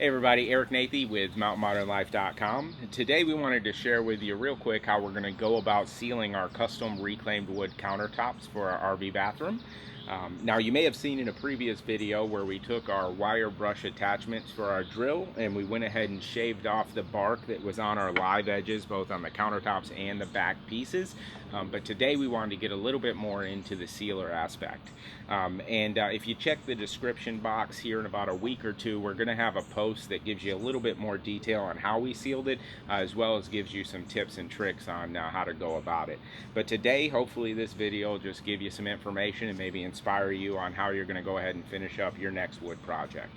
Hey everybody, Eric Nathy with MountainModernLife.com. Today we wanted to share with you real quick how we're going to go about sealing our custom reclaimed wood countertops for our RV bathroom. Now you may have seen in a previous video where we took our wire brush attachments for our drill and we went ahead and shaved off the bark that was on our live edges, both on the countertops and the back pieces. But today we wanted to get a little bit more into the sealer aspect. If you check the description box here in about a week or two, we're going to have a post that gives you a little bit more detail on how we sealed it, as well as gives you some tips and tricks on how to go about it. But today, hopefully this video will just give you some information and maybe inspire you on how you're going to go ahead and finish up your next wood project.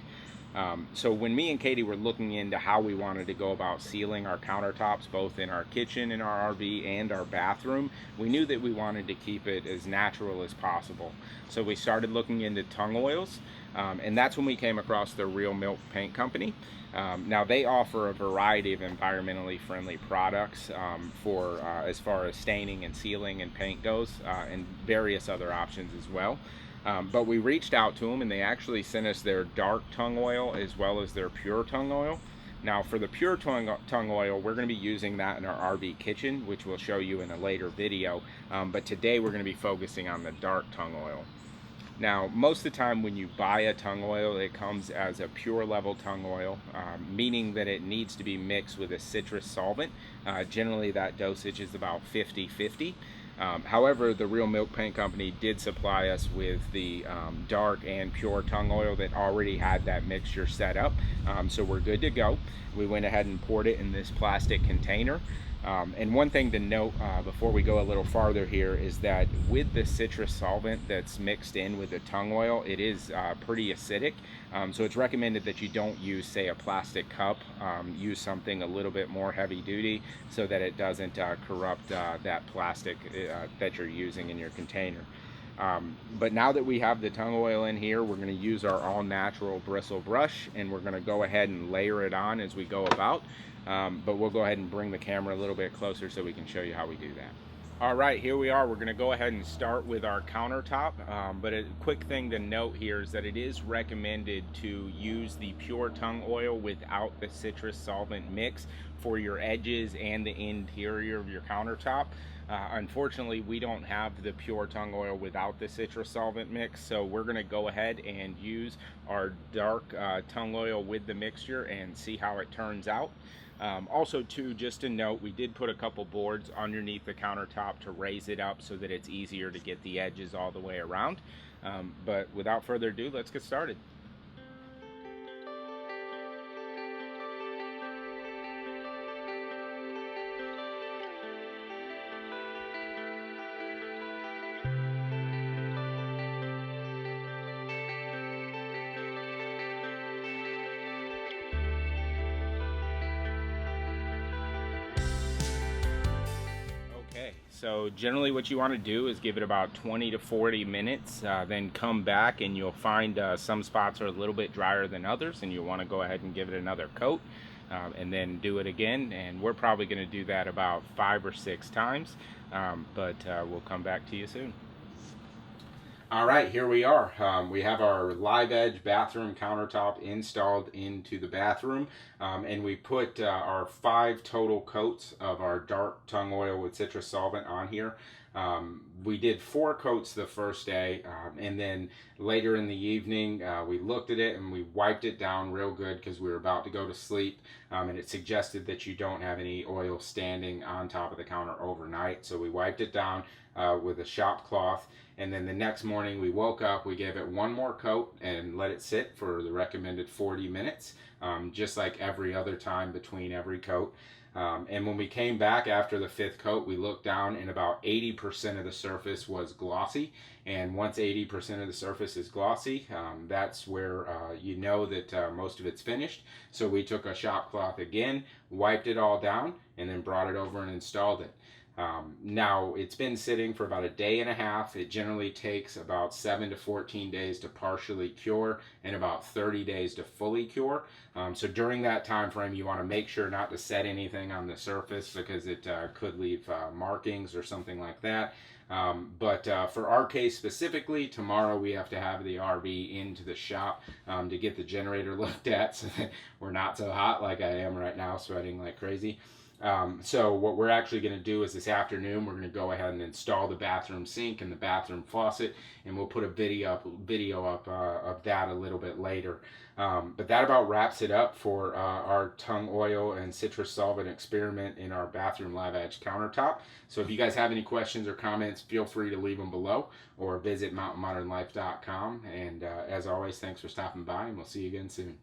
So when me and Katie were looking into how we wanted to go about sealing our countertops, both in our kitchen, in our RV, and our bathroom, we knew that we wanted to keep it as natural as possible. So we started looking into tung oils, and that's when we came across the Real Milk Paint Company. Now they offer a variety of environmentally friendly products for as far as staining and sealing and paint goes, and various other options as well. But we reached out to them and they actually sent us their Dark Tung Oil as well as their Pure Tung Oil. Now for the Pure Tung Oil, we're going to be using that in our RV kitchen, which we'll show you in a later video. But today we're going to be focusing on the Dark Tung Oil. Now, most of the time when you buy a tung oil, it comes as a pure level tung oil, meaning that it needs to be mixed with a citrus solvent. Generally that dosage is about 50-50. However, the Real Milk Paint Company did supply us with the dark and pure tung oil that already had that mixture set up, so we're good to go. We went ahead and poured it in this plastic container. And one thing to note before we go a little farther here is that with the citrus solvent that's mixed in with the tung oil, it is pretty acidic. So it's recommended that you don't use, say, a plastic cup. Use something a little bit more heavy duty so that it doesn't corrupt that plastic that you're using in your container. But now that we have the tung oil in here, we're going to use our all-natural bristle brush and we're going to go ahead and layer it on as we go about. But we'll go ahead and bring the camera a little bit closer so we can show you how we do that. All right, here we are. We're going to go ahead and start with our countertop. But a quick thing to note here is that it is recommended to use the pure tung oil without the citrus solvent mix for your edges and the interior of your countertop. Unfortunately, we don't have the pure tung oil without the citrus solvent mix, so we're going to go ahead and use our dark tung oil with the mixture and see how it turns out. Also too, just to note, we did put a couple boards underneath the countertop to raise it up so that it's easier to get the edges all the way around. But without further ado, let's get started. So generally what you want to do is give it about 20 to 40 minutes, then come back and you'll find some spots are a little bit drier than others and you'll want to go ahead and give it another coat and then do it again. And we're probably going to do that about 5 or 6 times, but we'll come back to you soon. All right, here we are. We have our live edge bathroom countertop installed into the bathroom, and we put our 5 total coats of our dark tung oil with citrus solvent on here. We did 4 coats the first day, and then later in the evening we looked at it and we wiped it down real good because we were about to go to sleep, and it suggested that you don't have any oil standing on top of the counter overnight, so we wiped it down with a shop cloth. And then the next morning we woke up, we gave it 1 more coat and let it sit for the recommended 40 minutes, just like every other time between every coat. And when we came back after the 5th coat, we looked down and about 80% of the surface was glossy. And once 80% of the surface is glossy, that's where you know that most of it's finished. So we took a shop cloth again, wiped it all down, and then brought it over and installed it. Now it's been sitting for about a day and a half. It generally takes about 7 to 14 days to partially cure and about 30 days to fully cure. So during that time frame, you want to make sure not to set anything on the surface because it could leave markings or something like that. But for our case specifically, tomorrow we have to have the RV into the shop to get the generator looked at so that we're not so hot like I am right now, sweating like crazy. So what we're actually going to do is this afternoon we're going to go ahead and install the bathroom sink and the bathroom faucet, and we'll put a video up of that a little bit later. But that about wraps it up for our tung oil and citrus solvent experiment in our bathroom lab edge countertop. So if you guys have any questions or comments, feel free to leave them below or visit mountainmodernlife.com. And as always, thanks for stopping by, and we'll see you again soon.